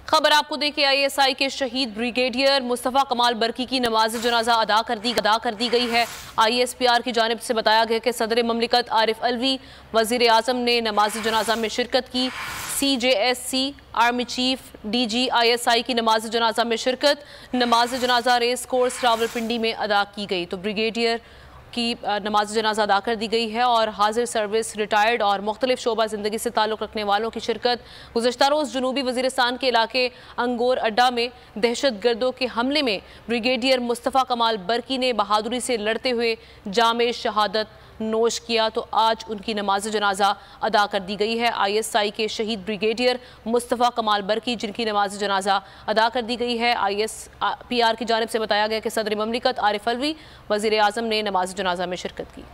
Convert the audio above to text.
खबर आपको दें कि ISI के शहीद ब्रिगेडियर मुस्तफ़ा कमाल बरकी की नमाज जनाजा अदा कर दी गई है। ISPR की जानिब से बताया गया कि सदर ममलिकत आरिफ अलवी वज़ीर आज़म ने नमाज जनाजा में शिरकत की। CJSC army chief DG ISI की नमाज जनाजा में शिरकत। नमाज जनाजा रेस कोर्स रावलपिंडी में अदा की गई। तो ब्रिगेडियर की नमाज जनाजा अदा कर दी गई है और हाजिर सर्विस, रिटायर्ड और मुख्तलिफ शोबा ज़िंदगी से ताल्लुक़ रखने वालों की शिरकत। गुज़श्ता रोज़ जनूबी वज़ीरिस्तान के इलाके अंगोर अड्डा में दहशत गर्दों के हमले में ब्रिगेडियर मुस्तफ़ा कमाल बरकी ने बहादुरी से लड़ते हुए जामे शहादत नोश किया। तो आज उनकी नमाज जनाजा अदा कर दी गई है। ISI के शहीद ब्रिगेडियर मुस्तफ़ा कमाल बरकी जिनकी नमाज जनाजा अदा कर दी गई है। ISPR की जानिब से बताया गया कि सदर ममलिकत आरिफ अलवी वज़ीर आज़म ने नमाज जनाजा में शिरकत की।